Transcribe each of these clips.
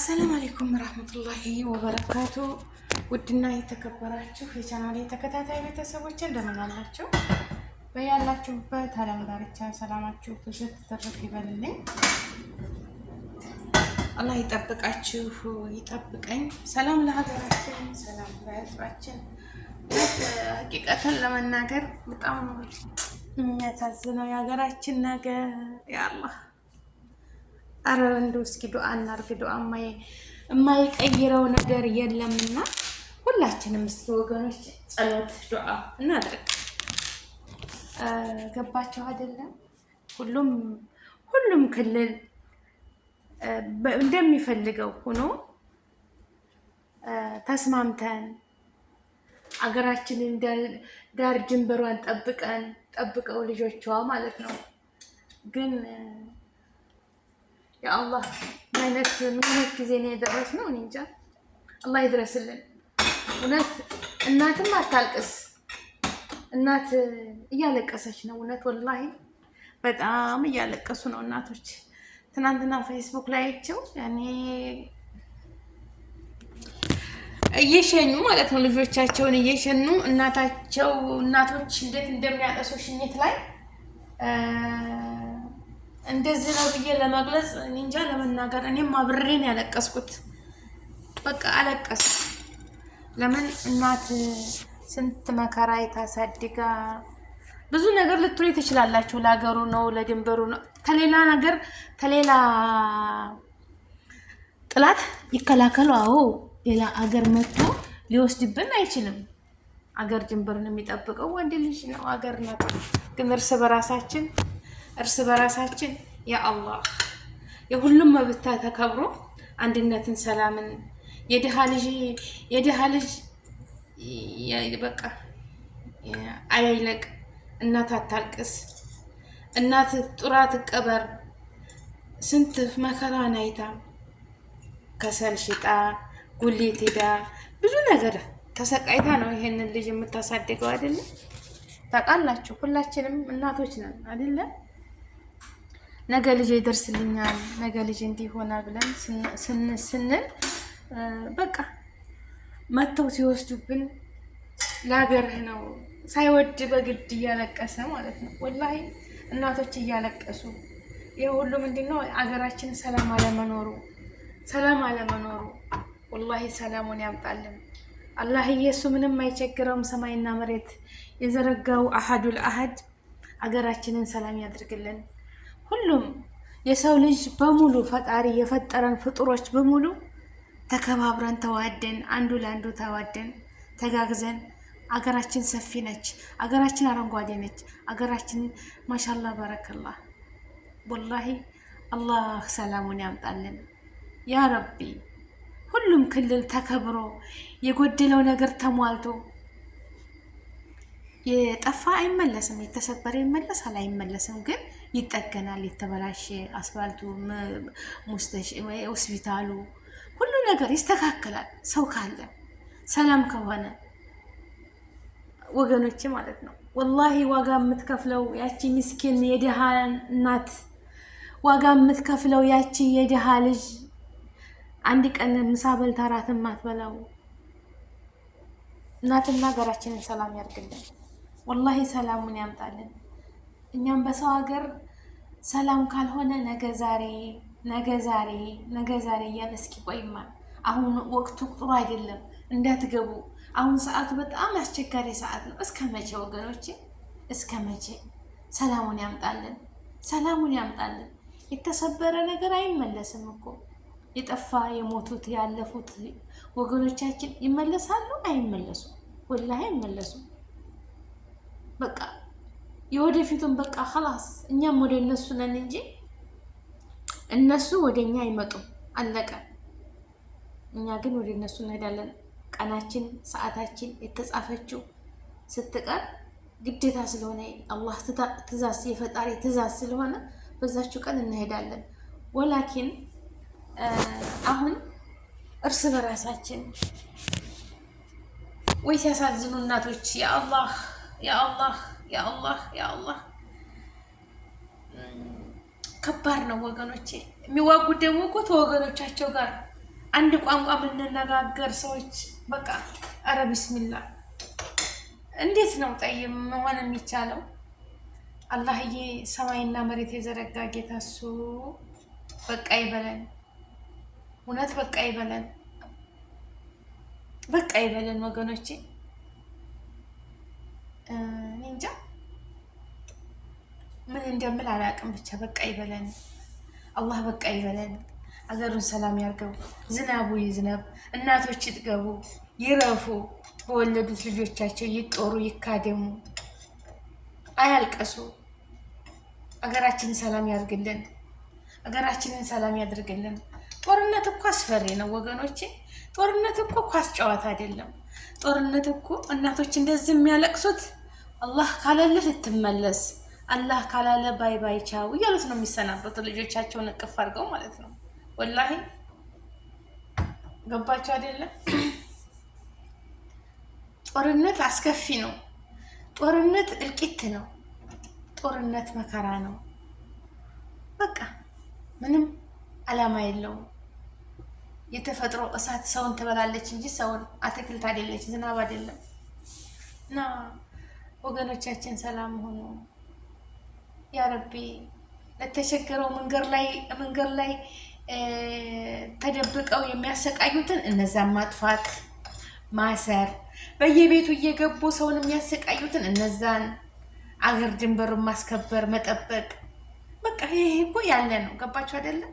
አሰላሙ አለይኩም ወራህመቱላሂ ወበረካቱ። ውድና የተከበራችሁ የቻናሌ ተከታታይ ቤተሰቦች እንደምን አላችሁ? በያላችሁበት ዓለም ዳርቻ ሰላማችሁ ብዙ ተተረፍ ይበልልኝ። አላህ ይጠብቃችሁ ይጠብቀኝ። ሰላም ለሀገራችን፣ ሰላም ለሕዝባችን። ሀቂቀተን ለመናገር በጣም የሚያሳዝነው የሀገራችን ነገር ያአላህ አረ እንደው እስኪ ዱአ እናርግ። ዱአ የማይቀይረው ነገር የለምና ሁላችንም እስኪ ወገኖች ጸሎት ዱአ እናድርግ። ገባችሁ አይደለም? ሁሉም ክልል እንደሚፈልገው ሆኖ ተስማምተን አገራችንን ዳር ድንበሯን ጠብቀው ልጆቿ ማለት ነው። ግን የአላህ ምን አይነት ጊዜ ነው የደረስነው? እኔ እንጃ። አላህ ይድረስልን። እውነት እናትም አታልቅስ። እናት እያለቀሰች ነው። እውነት ወላሂ በጣም እያለቀሱ ነው እናቶች። ትናንትና ፌስቡክ ላይ አይቼው ያኔ እየሸኙ ማለት ነው ልጆቻቸውን እየሸኙ እናቶች እንዴት እንደሚያለቅሱ ሽኝት ላይ እንደዚህ ነው ብዬ ለመግለጽ እንጃ ለመናገር። እኔም አብሬን ያለቀስኩት በቃ አለቀስ። ለምን እናት ስንት መከራ ታሳድጋ ብዙ ነገር ልትሉ ትችላላችሁ። ለሀገሩ ነው ለድንበሩ ነው ተሌላ ጥላት ይከላከሉ። አዎ ሌላ አገር መጥቶ ሊወስድብን አይችልም። አገር ድንበርን የሚጠብቀው ወንድ ልጅ ነው። አገር ነው። ግን እርስ በራሳችን ያ አላህ የሁሉም መብት ተከብሮ አንድነትን፣ ሰላምን የድሃ ልጅ በቃ አይለቅ። እናት አታልቅስ። እናት ጡራ ትቀበር። ስንት መከራን አይታ ከሰል ሽጣ ጉሊት ሄዳ ብዙ ነገር ተሰቃይታ ነው ይሄንን ልጅ የምታሳድገው አይደለም? ታውቃላችሁ፣ ሁላችንም እናቶች ነን አይደለም? ነገ ልጅ ይደርስልኛል፣ ነገ ልጅ እንዲሆና ብለን ስንል በቃ መተው ሲወስዱብን ለሀገርህ ነው ሳይወድ በግድ እያለቀሰ ማለት ነው። ወላሂ እናቶች እያለቀሱ ይሄ ሁሉ ምንድነው? አገራችን ሰላም አለመኖሩ ወላሂ ሰላሙን ያምጣልን አላህ። እሱ ምንም አይቸግረውም። ሰማይና መሬት የዘረጋው አሐዱል አሐድ አገራችንን ሰላም ያድርግልን። ሁሉም የሰው ልጅ በሙሉ ፈጣሪ የፈጠረን ፍጡሮች በሙሉ ተከባብረን ተዋደን አንዱ ለአንዱ ተዋደን ተጋግዘን። አገራችን ሰፊ ነች። አገራችን አረንጓዴ ነች። አገራችን ማሻአላህ ባረከላህ። ወላሂ አላህ ሰላሙን ያምጣልን ያ ረቢ። ሁሉም ክልል ተከብሮ የጎደለው ነገር ተሟልቶ የጠፋ አይመለስም፣ የተሰበረ ይመለሳል አይመለስም፣ ግን ይጠገናል። የተበላሸ አስፋልቱ፣ ሆስፒታሉ፣ ሁሉ ነገር ይስተካከላል። ሰው ካለ ሰላም ከሆነ ወገኖች ማለት ነው። ወላሂ ዋጋ የምትከፍለው ያቺ ምስኪን የድሃ እናት፣ ዋጋ የምትከፍለው ያቺ የድሃ ልጅ አንድ ቀን ምሳ በልታ እራት የማትበላው እናትና ሀገራችንን ሰላም ያርግልን። ወላሂ ሰላሙን ያምጣልን። እኛም በሰው ሀገር ሰላም ካልሆነ ነገ ዛሬ እያለ እስኪ ቆይማ። አሁን ወቅቱ ጥሩ አይደለም እንዳትገቡ። አሁን ሰዓቱ በጣም አስቸጋሪ ሰዓት ነው። እስከ መቼ ወገኖቼ? እስከ መቼ? ሰላሙን ያምጣልን። የተሰበረ ነገር አይመለስም እኮ። የጠፋ የሞቱት ያለፉት ወገኖቻችን ይመለሳሉ? አይመለሱም። ወላሂ አይመለሱም። በቃ የወደፊቱን በቃ خلاص እኛም ወደ እነሱ ነን እንጂ እነሱ ወደኛ አይመጡም። አለቀ። እኛ ግን ወደ እነሱ እንሄዳለን። ቀናችን ሰዓታችን የተጻፈችው ስትቀር ግዴታ ስለሆነ አላህ ትእዛዝ የፈጣሪ ትእዛዝ ስለሆነ በዛችው ቀን እንሄዳለን። ወላኪን አሁን እርስ በራሳችን ወይ ሲያሳዝኑ እናቶች ያ አላህ ከባድ ነው ወገኖቼ። የሚዋጉት ደግሞ እኮ ተወገኖቻቸው ጋር አንድ ቋንቋ የምንነጋገር ሰዎች በቃ አረ ቢስሚላ እንዴት ነው ጠይም መሆን የሚቻለው? አላህዬ ሰማይና መሬት የዘረጋ ጌታ እሱ በቃ ይበለን። እውነት በቃ ይበለን፣ በቃ ይበለን ወገኖቼ። እንጃ ምን እንደምል አላውቅም። ብቻ በቃ ይበለን አላህ፣ በቃ ይበለን። አገሩን ሰላም ያርገው። ዝናቡ ይዝነብ፣ እናቶች ይጥገቡ፣ ይረፉ፣ በወለዱት ልጆቻቸው ይጦሩ፣ ይካደሙ፣ አያልቀሱ። አገራችንን ሰላም ያርግልን። አገራችንን ሰላም ያድርግልን። ጦርነት እኮ አስፈሪ ነው ወገኖቼ። ጦርነት እኮ ኳስ ጨዋታ አይደለም። ጦርነት እኮ እናቶች እንደዚህ የሚያለቅሱት አላህ ካላለ ልትመለስ፣ አላህ ካላለ ባይ ባይ ቻው እያሉት ነው የሚሰናበቱ ልጆቻቸውን እቅፍ አድርገው ማለት ነው። ወላሂ ገባቸው አይደለም? ጦርነት አስከፊ ነው። ጦርነት እልቂት ነው። ጦርነት መከራ ነው። በቃ ምንም አላማ የለውም። የተፈጥሮ እሳት ሰውን ትበላለች እንጂ ሰውን አትክልት አይደለች፣ ዝናብ አይደለም። እና ወገኖቻችን ሰላም ሆኖ ያ ረቢ ለተቸገረው መንገድ ላይ ተደብቀው የሚያሰቃዩትን እነዛን ማጥፋት፣ ማሰር፣ በየቤቱ እየገቡ ሰውን የሚያሰቃዩትን እነዛን አገር ድንበሩን ማስከበር፣ መጠበቅ። በቃ ይሄ እኮ ያለ ነው። ገባችሁ አይደለም?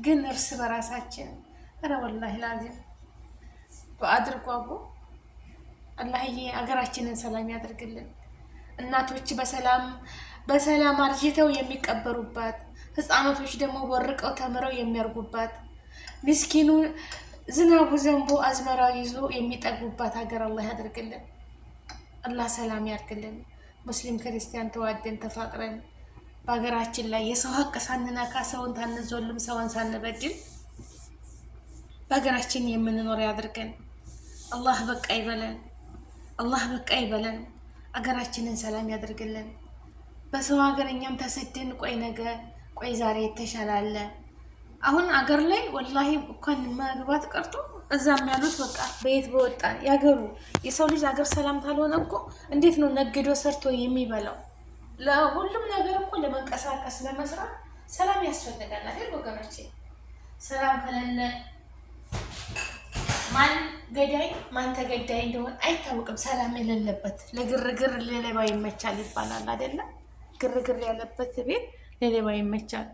ግን እርስ በራሳችን ኧረ ወላሂ ላዚም በአድርጎ አቦ አላህዬ አገራችንን ሰላም ያደርግልን። እናቶች በሰላም አርጅተው የሚቀበሩባት፣ ህፃናቶች ደግሞ ወርቀው ተምረው የሚያርጉባት፣ ምስኪኑ ዝናቡ ዘንቦ አዝመራው ይዞ የሚጠግቡባት ሀገር አላህ ያደርግልን። አላህ ሰላም ያድርግልን። ሙስሊም ክርስቲያን ተዋደን ተፋቅረን በሀገራችን ላይ የሰው ሀቅ ሳንነካ፣ ሰውን ታንዞልም፣ ሰውን ሳንበድል በሀገራችን የምንኖር ያድርገን። አላህ በቃ ይበለን። አላህ በቃ ይበለን። አገራችንን ሰላም ያደርግልን። በሰው ሀገር እኛም ተሰደን ቆይ ዛሬ የተሻለ አለ። አሁን አገር ላይ ወላሂ እንኳን መግባት ቀርቶ እዛም ያሉት በቃ በየት በወጣ ያገሩ የሰው ልጅ አገር ሰላም ካልሆነ እኮ እንዴት ነው ነግዶ ሰርቶ የሚበላው? ለሁሉም ነገር እኮ ለመንቀሳቀስ ለመስራት ሰላም ያስፈልጋል አይደል ወገኖቼ? ሰላም ከሌለ ማን ገዳይ ማን ተገዳይ እንደሆነ አይታወቅም። ሰላም የሌለበት ለግርግር ለሌባ ይመቻል ይባላል አይደለ? ግርግር ያለበት ቤት ለሌባ ይመቻል።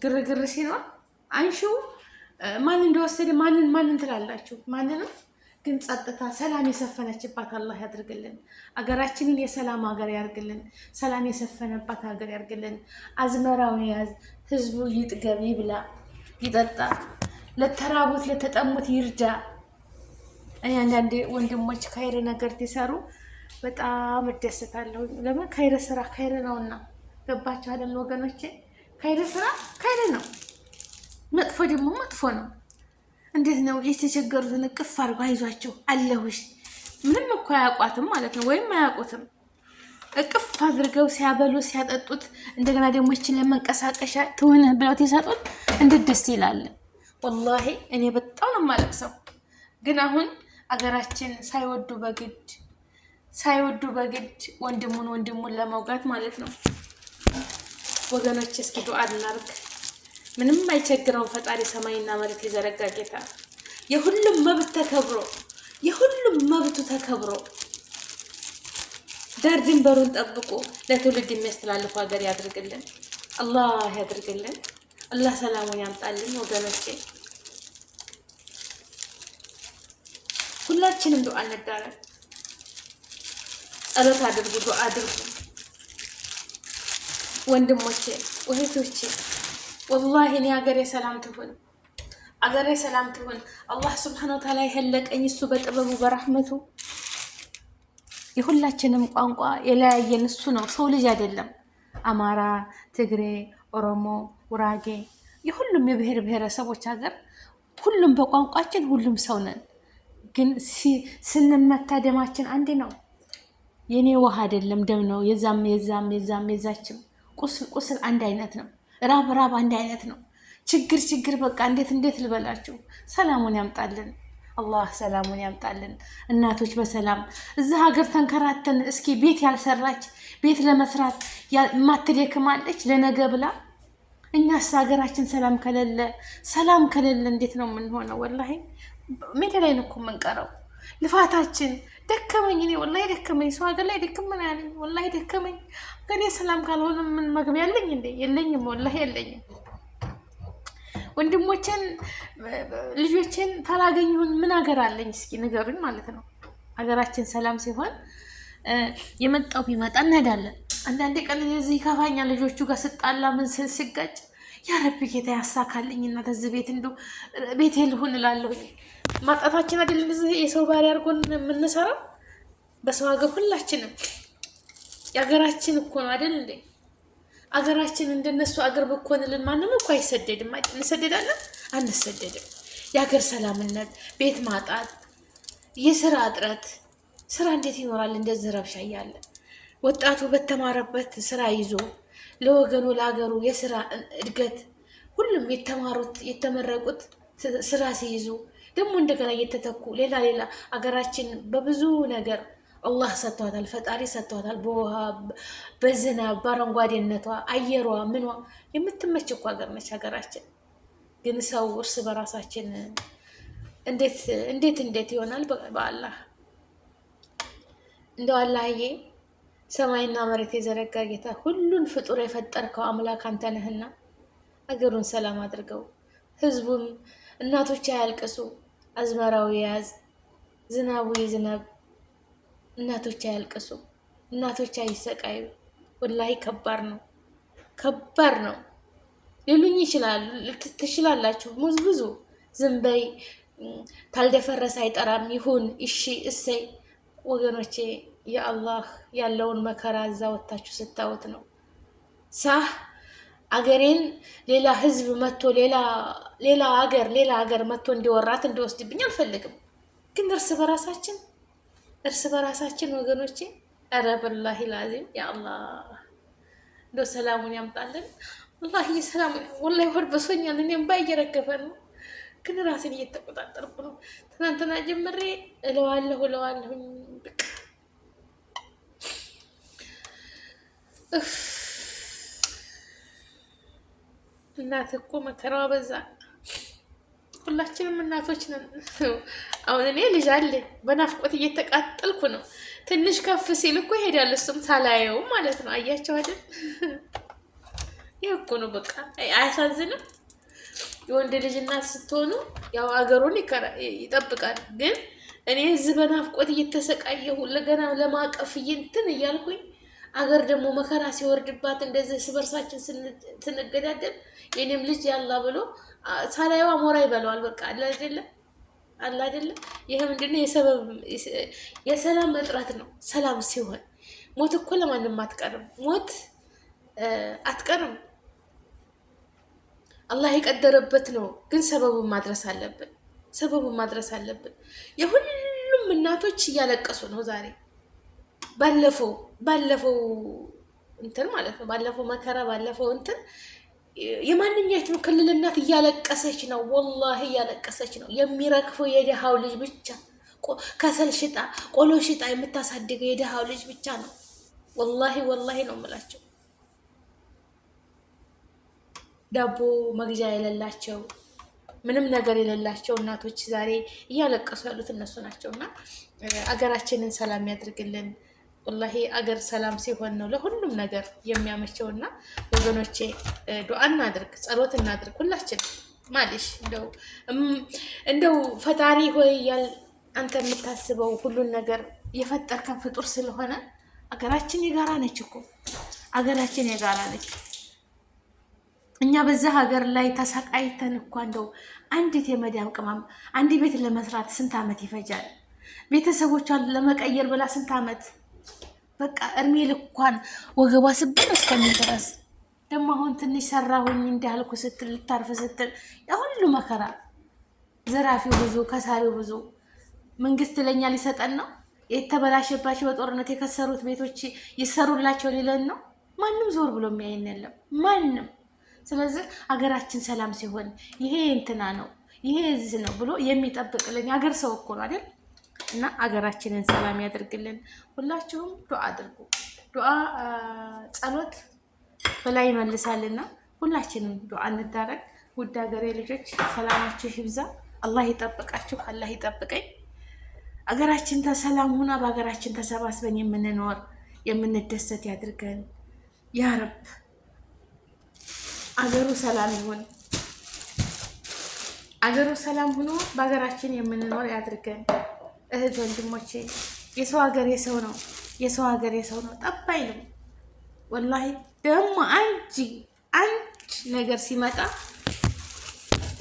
ግርግር ሲኖር አንሺው ማን እንደወሰደ ማንን ትላላችሁ? ማንንም። ግን ጸጥታ ሰላም የሰፈነችባት አላህ ያድርግልን። አገራችንን የሰላም ሀገር ያርግልን። ሰላም የሰፈነባት ሀገር ያርግልን። አዝመራው ያዝ፣ ህዝቡ ይጥገብ፣ ይብላ፣ ይጠጣ፣ ለተራቡት ለተጠሙት ይርዳ። እኔ አንዳንድ ወንድሞች ካይር ነገር ሲሰሩ በጣም እደሰታለሁ። ለምን? ካይር ስራ ካይር ነውና። ገባችሁ አይደል ወገኖቼ? ካይር ስራ ካይር ነው፣ መጥፎ ደግሞ መጥፎ ነው። እንዴት ነው የተቸገሩትን እቅፍ አድርጎ አይዟቸው አለሁሽ፣ ምንም እኮ አያውቋትም ማለት ነው፣ ወይም አያውቁትም። እቅፍ አድርገው ሲያበሉ ሲያጠጡት፣ እንደገና ደግሞ ይችን ለመንቀሳቀሻ ትሆንህ ብለው ሲሰጡት እንዴት ደስ ይላል። ወላሂ እኔ በጣም ነው የማለቅሰው። ግን አሁን አገራችን ሳይወዱ በግድ ወንድሙን ለመውጋት ማለት ነው። ወገኖች እስኪ ዱዓ እናርግ። ምንም አይቸግረውን ፈጣሪ ሰማይና መሬት የዘረጋ ጌታ የሁሉም መብት ተከብሮ የሁሉም መብቱ ተከብሮ ዳር ድንበሩን ጠብቆ ለትውልድ የሚያስተላልፉ ሀገር ያድርግልን። አላህ ያድርግልን። አላህ ሰላሙን ያምጣልን። ወገኖቼ ሁላችንም ዱዓ እንደረግ፣ ጸሎት አድርጉ፣ ዱዓ አድርጉ። ወንድሞቼ እህቶቼ ወላሂ እኔ አገሬ ሰላም ትሁን፣ አገሬ ሰላም ትሁን። አላህ ሱብሓነሁ ወተዓላ የኸለቀኝ እሱ በጥበቡ በረህመቱ የሁላችንም ቋንቋ የለያየን እሱ ነው፣ ሰው ልጅ አይደለም። አማራ፣ ትግሬ፣ ኦሮሞ፣ ጉራጌ የሁሉም የብሔር ብሔረሰቦች ሀገር ሁሉም በቋንቋችን ሁሉም ሰው ነን። ግን ስንመታ ደማችን አንድ ነው። የኔ ውሃ አይደለም ደም ነው። የዛችም ቁስል አንድ አይነት ነው። ራብ አንድ አይነት ነው። ችግር በቃ እንዴት ልበላችሁ። ሰላሙን ያምጣልን አላህ፣ ሰላሙን ያምጣልን። እናቶች በሰላም እዛ ሀገር ተንከራተን እስኪ ቤት ያልሰራች ቤት ለመስራት ማትደክማለች ለነገ ብላ። እኛስ ሀገራችን ሰላም ከሌለ እንዴት ነው የምንሆነው? ወላሂ ሜዳ ላይ ነው እኮ የምንቀረው። ልፋታችን ደከመኝ። እኔ ወላሂ ደከመኝ። ሰው ሀገር ላይ ደክመን ያለኝ ወላሂ ደከመኝ። ገኔ ሰላም ካልሆነ ምን መግቢያ ያለኝ እንዴ? የለኝም፣ ወላሂ የለኝም። ወንድሞቼን ልጆቼን ታላገኘሁን ምን ሀገር አለኝ? እስኪ ንገሩኝ ማለት ነው። ሀገራችን ሰላም ሲሆን የመጣው ቢመጣ እንሄዳለን። አንዳንዴ ቀን እዚህ ከፋኛ ልጆቹ ጋር ስጣላ ምን ስል ሲጋጭ ያረብ ጌታ ያሳካልኝ እና ተዚህ ቤት እንደው ቤቴ ልሁን እላለሁኝ። ማጣታችን አይደለም እዚህ የሰው ባሪ አድርጎን የምንሰራው በሰው ሀገር ሁላችንም የሀገራችን እኮ ነው አይደል እንዴ? አገራችን እንደነሱ አገር ብኮንልን ማንም እኮ አይሰደድም። እንሰደዳለን? አንሰደድም። የሀገር ሰላምነት፣ ቤት ማጣት፣ የስራ እጥረት፣ ስራ እንዴት ይኖራል እንደዚህ ረብሻ እያለ? ወጣቱ በተማረበት ስራ ይዞ ለወገኑ ለሀገሩ የስራ እድገት ሁሉም የተመረቁት ስራ ሲይዙ ደግሞ እንደገና እየተተኩ ሌላ አገራችን በብዙ ነገር አላህ ሰጥቷታል፣ ፈጣሪ ሰጥቷታል። በውሃ በዝናብ በአረንጓዴነቷ አየሯ ምኗ የምትመች እኮ ሀገር ነች ሀገራችን። ግን ሰው እርስ በራሳችን እንዴት ይሆናል? በአላህ እንደው አላህዬ ሰማይና መሬት የዘረጋ ጌታ ሁሉን ፍጡር የፈጠርከው አምላክ አንተ ነህና አገሩን ሰላም አድርገው፣ ህዝቡን እናቶች አያልቅሱ፣ አዝመራው ያዝ፣ ዝናቡ ይዝነብ፣ እናቶች አያልቅሱ፣ እናቶች አይሰቃዩ። ወላሂ ከባድ ነው ሊሉኝ ይችላሉ። ትችላላችሁ ብዙ ዝም በይ ታልደፈረሰ አይጠራም ይሁን እሺ እሰይ። ወገኖቼ የአላህ ያለውን መከራ እዛ ወታችሁ ስታዩት ነው። ሳህ አገሬን ሌላ ህዝብ መጥቶ ሌላ ሀገር መጥቶ እንዲወራት እንዲወስድብኝ አልፈልግም። ግን እርስ በራሳችን ወገኖቼ፣ ኧረ በላሂ ላዚም ያአላህ እንደው ሰላሙን ያምጣልን። ወላሂ ሰላሙን ወላሂ ሆድ በሶኛል። እኔም ባይየረገፈ ነው ግን ራሴን እየተቆጣጠርኩ ነው። ትናንትና ጀምሬ እለዋለሁኝ በቃ እናት እኮ መከራዋ በዛ። ሁላችንም እናቶች ነን። አሁን እኔ ልጅ አለኝ፣ በናፍቆት እየተቃጠልኩ ነው። ትንሽ ከፍ ሲል እኮ ይሄዳል፣ እሱም ሳላየው ማለት ነው። አያቸው አይደል? ይህ እኮ ነው በቃ። አያሳዝንም? የወንድ ልጅ እናት ስትሆኑ ያው አገሩን ይጠብቃል። ግን እኔ እዚህ በናፍቆት እየተሰቃየሁ ለገና ለማቀፍ እንትን እያልኩኝ አገር ደግሞ መከራ ሲወርድባት እንደዚህ ስበርሳችን ስንገዳደል የኔም ልጅ ያላ ብሎ ሳላየው አሞራ ይበለዋል። በቃ አለ አይደለ? ይሄ ምንድነው? የሰላም እጥረት ነው። ሰላም ሲሆን ሞት እኮ ለማንም አትቀርም። ሞት አትቀርም። አላህ የቀደረበት ነው። ግን ሰበቡን ማድረስ አለብን። የሁሉም እናቶች እያለቀሱ ነው ዛሬ። ባለፈው እንትን ማለት ነው። ባለፈው መከራ ባለፈው እንትን የማንኛችንም ክልል እናት እያለቀሰች ነው። ወላሂ እያለቀሰች ነው። የሚረግፈው የድሃው ልጅ ብቻ፣ ከሰል ሽጣ ቆሎ ሽጣ የምታሳድገው የድሃው ልጅ ብቻ ነው። ወላሂ ነው የምላቸው። ዳቦ መግዣ የሌላቸው ምንም ነገር የሌላቸው እናቶች ዛሬ እያለቀሱ ያሉት እነሱ ናቸው። እና አገራችንን ሰላም ያድርግልን። ወላሂ አገር ሰላም ሲሆን ነው ለሁሉም ነገር የሚያመቸው። እና ወገኖቼ ዱዓ እናድርግ፣ ጸሎት እናድርግ ሁላችን። ማለሽ እንደው ፈጣሪ ሆይ አንተ የምታስበው ሁሉን ነገር የፈጠርከን ፍጡር ስለሆነ አገራችን የጋራ ነች እኮ አገራችን የጋራ ነች። እኛ በዛ ሀገር ላይ ተሰቃይተን እኮ እንደው አንዲት የመዳም ቅመም አንድ ቤት ለመስራት ስንት ዓመት ይፈጃል? ቤተሰቦቿን ለመቀየር ብላ ስንት ዓመት በቃ እድሜ ልኳን ወገቧ ስብር እስከሚል ድረስ ደግሞ አሁን ትንሽ ሰራሁኝ እንዳልኩ ስትል ልታርፍ ስትል ሁሉ መከራ፣ ዘራፊው ብዙ፣ ከሳሪው ብዙ። መንግስት ለኛ ሊሰጠን ነው? የተበላሸባቸው በጦርነት የከሰሩት ቤቶች ይሰሩላቸው ሊለን ነው? ማንም ዞር ብሎ የሚያየን የለም። ማንም ስለዚህ አገራችን ሰላም ሲሆን ይሄ እንትና ነው ይሄ እዚህ ነው ብሎ የሚጠብቅልን የሀገር ሰው እኮ ነው አይደል? እና አገራችንን ሰላም ያደርግልን። ሁላችሁም ዱዓ አድርጉ። ዱዓ ጸሎት በላይ ይመልሳልና ሁላችንም ዱዓ እንዳረግ። ውድ ሀገሬ ልጆች ሰላማችሁ ይብዛ። አላህ ይጠብቃችሁ፣ አላህ ይጠብቀኝ። አገራችን ተሰላም ሆና በሀገራችን ተሰባስበን የምንኖር የምንደሰት ያድርገን ያ ረብ። አገሩ ሰላም ይሁን። አገሩ ሰላም ሆኖ በሀገራችን የምንኖር ያድርገን። እህት ወንድሞቼ፣ የሰው ሀገር የሰው ነው፣ የሰው ሀገር የሰው ነው። ጠብ አይልም ወላሂ። ደግሞ አንድ ነገር ሲመጣ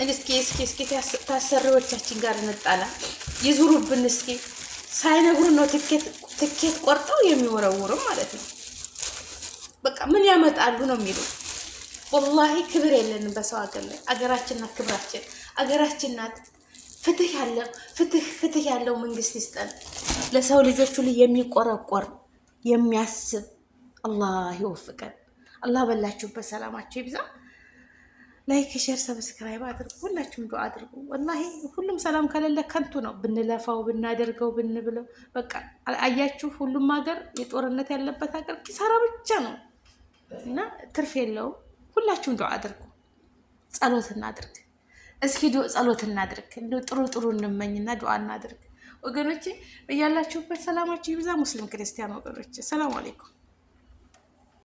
እስኪ ታሰሪዎቻችን ጋር እንጣላ ይዙሩብን። እስኪ ሳይነግሩ ነው ትኬት ቆርጠው የሚወረውሩም ማለት ነው። በቃ ምን ያመጣሉ ነው የሚሉ። ወላሂ ክብር የለንም በሰው ሀገር ላይ። አገራችን ናት ክብራችን፣ አገራችን ናት። ፍትህ ያለው መንግስት ይስጠን። ለሰው ልጆች ሁሉ የሚቆረቆር የሚያስብ አላህ ይወፍቀን። አላህ በላችሁበት ሰላማችሁ ይብዛ። ላይክ፣ ሼር፣ ሰብስክራይብ አድርጉ። ሁላችሁም ዱዓ አድርጉ። ወላሂ ሁሉም ሰላም ከሌለ ከንቱ ነው። ብንለፋው ብናደርገው ብንብለው በቃ አያችሁ፣ ሁሉም ሀገር የጦርነት ያለበት ሀገር ኪሳራ ብቻ ነው እና ትርፍ የለውም። ሁላችሁም ዱዓ አድርጉ። ጸሎት እናድርግ። እስኪ ጸሎት እናድርግ። እንደው ጥሩ እንመኝና ዱዓ እናድርግ ወገኖቼ። እያላችሁበት ሰላማችሁ ይብዛ። ሙስሊም ክርስቲያን ወገኖቼ ሰላም አለይኩም።